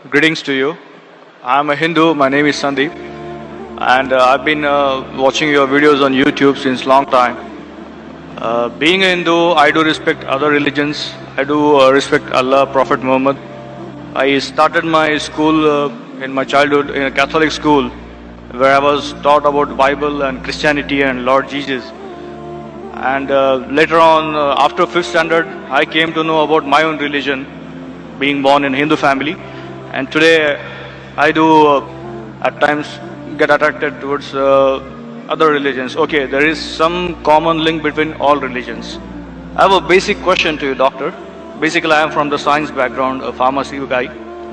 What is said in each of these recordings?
Greetings to you. I'm a Hindu. My name is Sandeep, and I've been watching your videos on YouTube since long time. Being a Hindu, I do respect other religions. I do respect Allah, Prophet Muhammad. I started my school in my childhood in a Catholic school, where I was taught about Bible and Christianity and Lord Jesus. And later on, after fifth standard, I came to know about my own religion, being born in a Hindu family. And today, I do at times get attracted towards other religions. Okay, there is some common link between all religions. I have a basic question to you, doctor. Basically, I am from the science background, a pharmacy guy.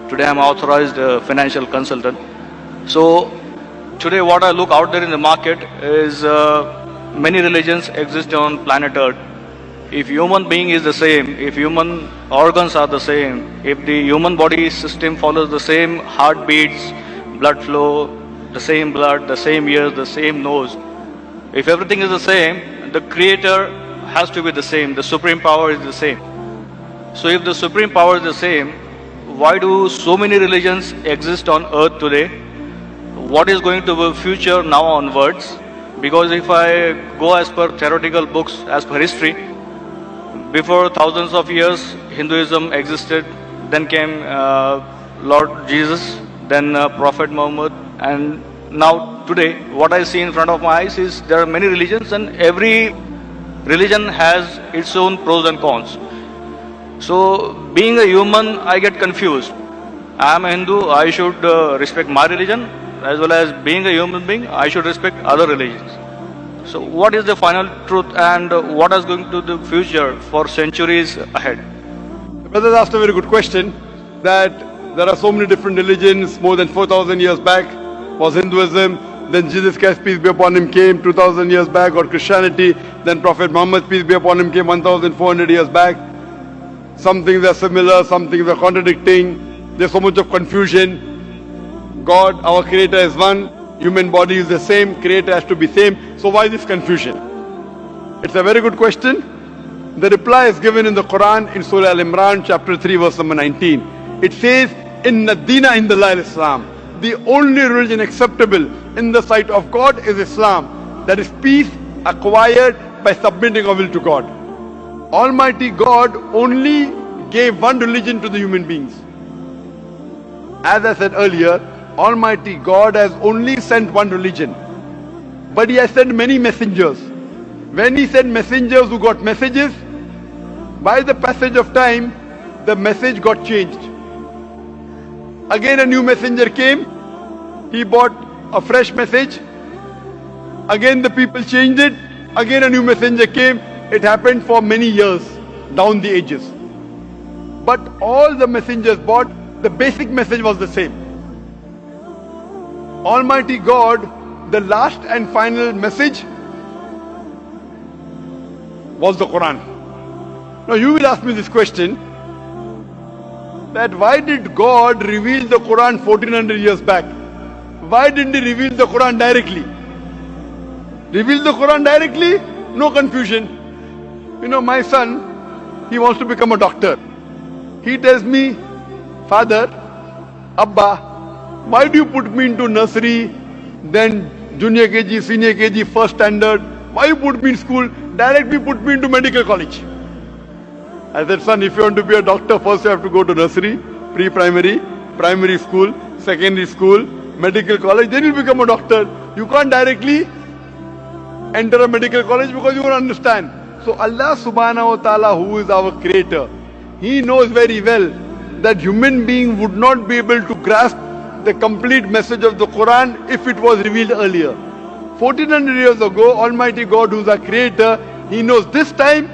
Today, I am authorized financial consultant. So, today, what I look out there in the market is many religions exist on planet Earth. If human being is the same, if human organs are the same, if the human body system follows the same heartbeats, blood flow, the same blood, the same ears, the same nose, if everything is the same, the creator has to be the same, the supreme power is the same. So if the supreme power is the same, why do so many religions exist on earth today? What is going to be future now onwards? Because if I go as per theoretical books, as per history, before thousands of years, Hinduism existed. Then came Lord Jesus, then Prophet Muhammad, and now today, what I see in front of my eyes is there are many religions, and every religion has its own pros and cons. So, being a human, I get confused. I am a Hindu. I should respect my religion, as well as being a human being, I should respect other religions. So what is the final truth, and what is going to the future for centuries ahead? The brother asked a very good question, that there are so many different religions. More than 4,000 years back was Hinduism, then Jesus Christ, peace be upon him, came 2,000 years back, or Christianity, then Prophet Muhammad, peace be upon him, came 1,400 years back. Some things are similar, some things are contradicting. There's so much of confusion. God, our creator, is one. Human body is the same, creator has to be same. So why this confusion? It's a very good question. The reply is given in the Quran in Surah Al-Imran, chapter 3, verse number 19. It says, Inna Dina Indallahil Islam. The only religion acceptable in the sight of God is Islam. That is peace acquired by submitting our will to God. Almighty God only gave one religion to the human beings. As I said earlier, Almighty God has only sent one religion, but He has sent many messengers. When He sent messengers who got messages, by the passage of time, the message got changed. Again a new messenger came, he brought a fresh message. Again the people changed it, again a new messenger came. It happened for many years, down the ages. But all the messengers brought, the basic message was the same. Almighty God, the last and final message was the Quran. Now you will ask me this question, that why did God reveal the Quran 1400 years back? Why didn't He reveal the Quran directly? Reveal the Quran directly? No confusion. You know, my son, he wants to become a doctor. He tells me, Father, Abba, why do you put me into nursery, then junior KG, senior KG, first standard? Why you put me in school? Directly put me into medical college. I said, son, if you want to be a doctor, first you have to go to nursery, pre-primary, primary school, secondary school, medical college, then you become a doctor. You can't directly enter a medical college because you won't understand. So Allah subhanahu wa ta'ala, who is our creator, He knows very well that human being would not be able to grasp the complete message of the Quran if it was revealed earlier. 1400 years ago, Almighty God, who is our creator, He knows this time,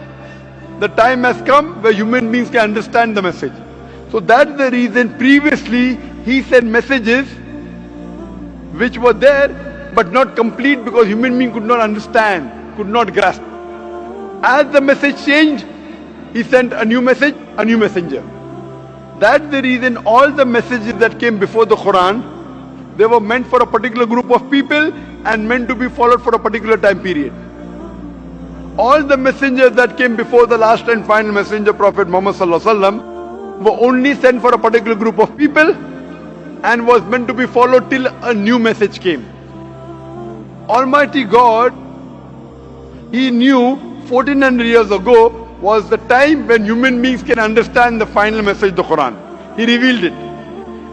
the time has come where human beings can understand the message. So that's the reason previously He sent messages which were there but not complete, because human being could not understand, could not grasp. As the message changed, He sent a new message, a new messenger. That's the reason all the messages that came before the Quran, they were meant for a particular group of people and meant to be followed for a particular time period. All the messengers that came before the last and final messenger, Prophet Muhammad Sallallahu Alaihi Wasallam, were only sent for a particular group of people and was meant to be followed till a new message came. Almighty God, He knew 1400 years ago was the time when human beings can understand the final message of the Quran. He revealed it.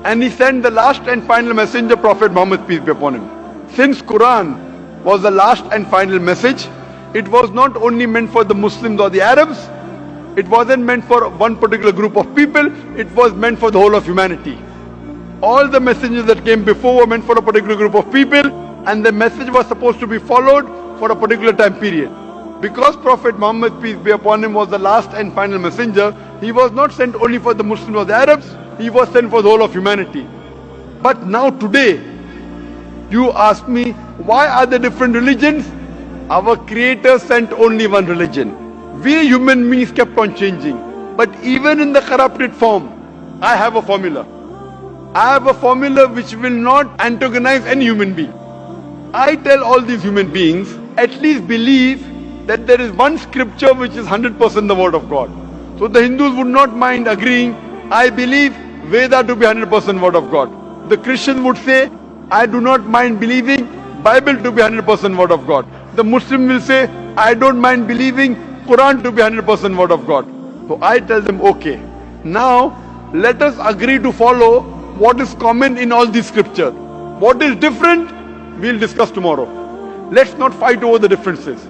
And He sent the last and final messenger, Prophet Muhammad, peace be upon him. Since Quran was the last and final message, it was not only meant for the Muslims or the Arabs, it wasn't meant for one particular group of people, it was meant for the whole of humanity. All the messengers that came before were meant for a particular group of people, and the message was supposed to be followed for a particular time period. Because Prophet Muhammad, peace be upon him, was the last and final messenger, he was not sent only for the Muslims or the Arabs, he was sent for the whole of humanity. But now today, you ask me, why are there different religions? Our Creator sent only one religion. We human beings kept on changing. But even in the corrupted form, I have a formula. I have a formula which will not antagonize any human being. I tell all these human beings, at least believe that there is one scripture which is 100% the word of God. So the Hindus would not mind agreeing, I believe Veda to be 100% word of God. The Christians would say, I do not mind believing Bible to be 100% word of God. The Muslim will say, I don't mind believing Quran to be 100% word of God. So I tell them, okay, now let us agree to follow what is common in all these scriptures. What is different, we'll discuss tomorrow. Let's not fight over the differences.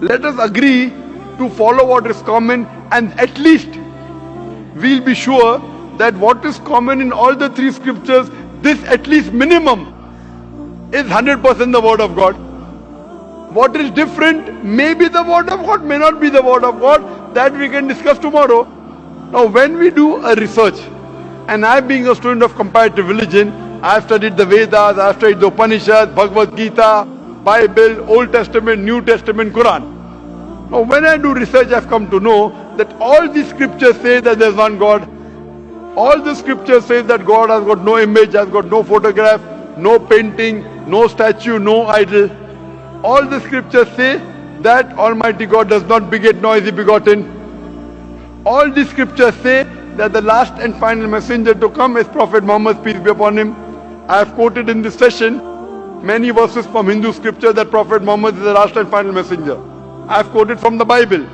Let us agree to follow what is common, and at least we'll be sure that what is common in all the three scriptures, this at least minimum is 100% the word of God. What is different may be the word of God, may not be the word of God. That we can discuss tomorrow. Now when we do a research, and I being a student of comparative religion, I have studied the Vedas, I have studied the Upanishads, Bhagavad Gita, Bible, Old Testament, New Testament, Quran. Now when I do research, I have come to know that all these scriptures say that there is one God. All the scriptures say that God has got no image, has got no photograph, no painting, no statue, no idol. All the scriptures say that Almighty God does not beget nor is He begotten. All the scriptures say that the last and final messenger to come is Prophet Muhammad, peace be upon him. I have quoted in this session many verses from Hindu scripture that Prophet Muhammad is the last and final messenger. I have quoted from the Bible.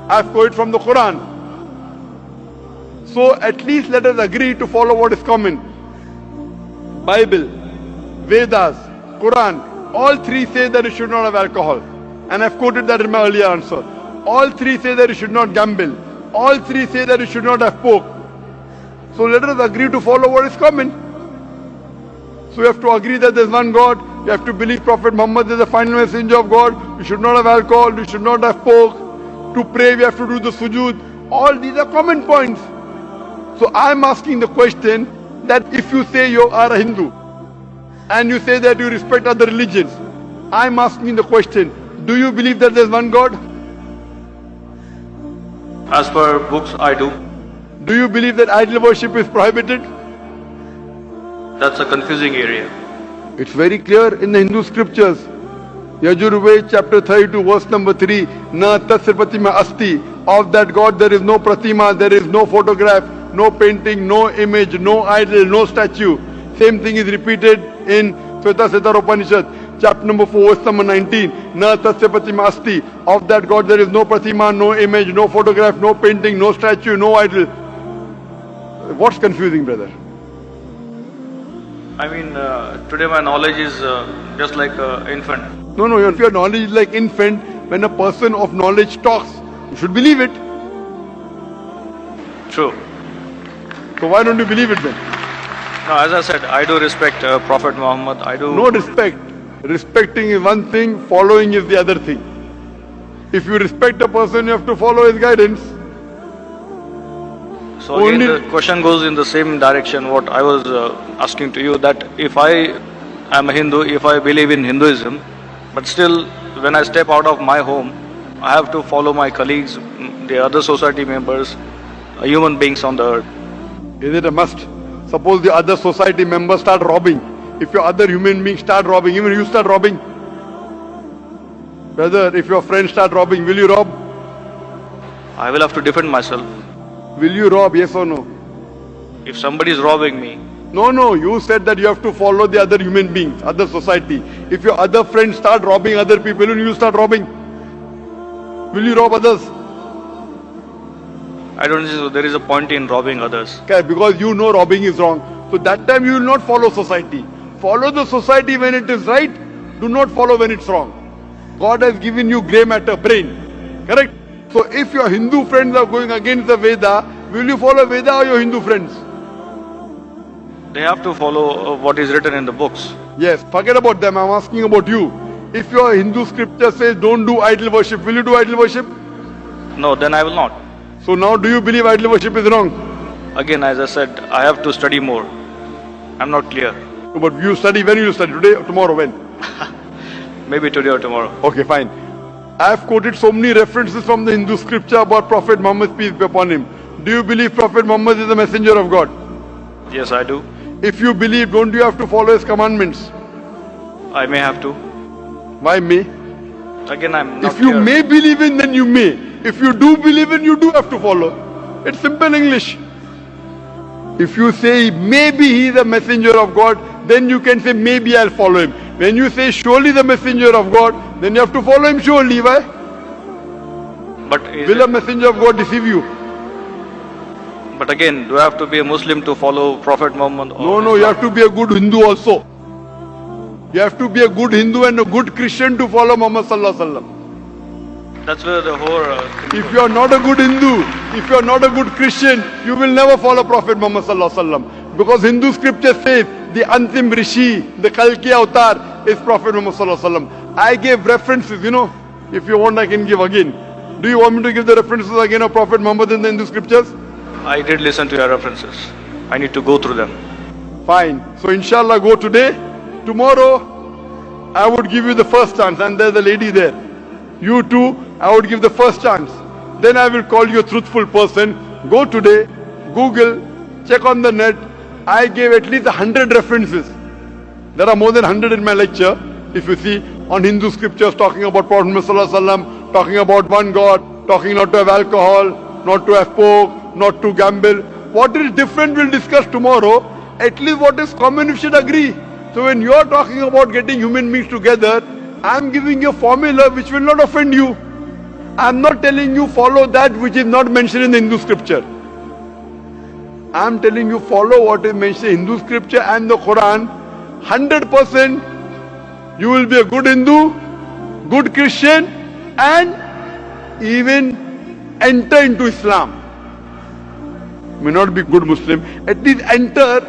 I have quoted from the Quran. So at least let us agree to follow what is common. Bible, Vedas, Quran, all three say that you should not have alcohol. And I've quoted that in my earlier answer. All three say that you should not gamble. All three say that you should not have pork. So let us agree to follow what is common. So you have to agree that there is one God. You have to believe Prophet Muhammad is the final messenger of God. You should not have alcohol. You should not have pork. To pray, we have to do the sujood. All these are common points. So I am asking the question that if you say you are a Hindu and you say that you respect other religions, I am asking the question, do you believe that there is one God? As per books, I do. Do you believe that idol worship is prohibited? That's a confusing area. It's very clear in the Hindu scriptures. Yajurved chapter 32 verse number 3, Na tasya pratima asti. Of that God there is no pratima, there is no photograph, no painting, no image, no idol, no statue. Same thing is repeated in Shveta Upanishad, chapter number 4, verse number 19. Na tasya pratima asti. Of that God there is no pratima, no image, no photograph, no painting, no statue, no idol. What's confusing, brother? I mean, today my knowledge is just like an infant. No, if your knowledge is like infant, when a person of knowledge talks, you should believe it. True. So why don't you believe it then? No, as I said, I do respect Prophet Muhammad. I do. No respect. Respecting is one thing, following is the other thing. If you respect a person, you have to follow his guidance. So again, the question goes in the same direction what I was asking to you, that if I am a Hindu, if I believe in Hinduism, but still when I step out of my home, I have to follow my colleagues, the other society members, human beings on the earth. Is it a must? Suppose the other society members start robbing. If your other human beings start robbing, even you start robbing. Brother, if your friends start robbing, will you rob? I will have to defend myself. Will you rob, yes or no? If somebody is robbing me, No, you said that you have to follow the other human beings, other society. If your other friends start robbing other people, will you start robbing? Will you rob others? I don't think there is a point in robbing others. Okay, because you know robbing is wrong. So that time you will not follow society. Follow the society when it is right. Do not follow when it's wrong. God has given you grey matter, brain. Correct? So if your Hindu friends are going against the Veda, will you follow Veda or your Hindu friends? They have to follow what is written in the books. Yes, forget about them. I'm asking about you. If your Hindu scripture says don't do idol worship, will you do idol worship? No, then I will not. So now do you believe idol worship is wrong? Again, as I said, I have to study more. I'm not clear. But you study, when will you study? Today or tomorrow? When? Maybe today or tomorrow. Okay, fine. I have quoted so many references from the Hindu scripture about Prophet Muhammad, peace be upon him. Do you believe Prophet Muhammad is the messenger of God? Yes, I do. If you believe, don't you have to follow his commandments? I may have to. Why may? Again, I'm not If you clear. may believe in, then you may. If you do believe in, you do have to follow. It's simple English. If you say maybe he is a messenger of God, then you can say maybe I'll follow him. When you say surely the messenger of God, then you have to follow him surely. Why? But Will a messenger of God deceive you? But again, do I have to be a Muslim to follow Prophet Muhammad? No, you have to be a good Hindu also. You have to be a good Hindu and a good Christian to follow Muhammad sallallahu alaihi wasallam. That's where the whole. If you are not a good Hindu, if you are not a good Christian, you will never follow Prophet Muhammad sallallahu alaihi wasallam. Because Hindu scripture says the Antim Rishi, the Kalki avatar is Prophet Muhammad sallallahu alaihi wasallam. I gave references, If you want, I can give again. Do you want me to give the references again of Prophet Muhammad in the Hindu scriptures? I did listen to your references. I need to go through them. Fine. So inshallah go today. Tomorrow, I would give you the first chance, and there's a lady there. You too, I would give the first chance. Then I will call you a truthful person. Go today, Google, check on the net. I gave at least 100 references. There are more than 100 in my lecture. If you see, on Hindu scriptures talking about Prophet Muhammad sallallahu alaihi wasallam, talking about one God, talking not to have alcohol, not to have pork, not to gamble. What is different we'll discuss tomorrow. At least what is common we should agree. So when you are talking about getting human beings together, I am giving you a formula which will not offend you. I am not telling you follow that which is not mentioned in the Hindu scripture. I am telling you follow what is mentioned in Hindu scripture and the Quran. 100% you will be a good Hindu, good Christian, and even enter into Islam. May not be good Muslim, at least enter,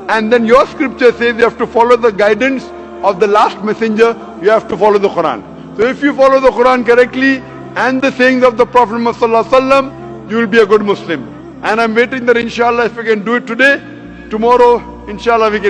and then your scripture says you have to follow the guidance of the last messenger, you have to follow the Quran. So if you follow the Quran correctly and the sayings of the Prophet Muhammad sallallahu alaihi wasallam, you will be a good Muslim. And I'm waiting that inshallah if we can do it today, tomorrow inshallah we can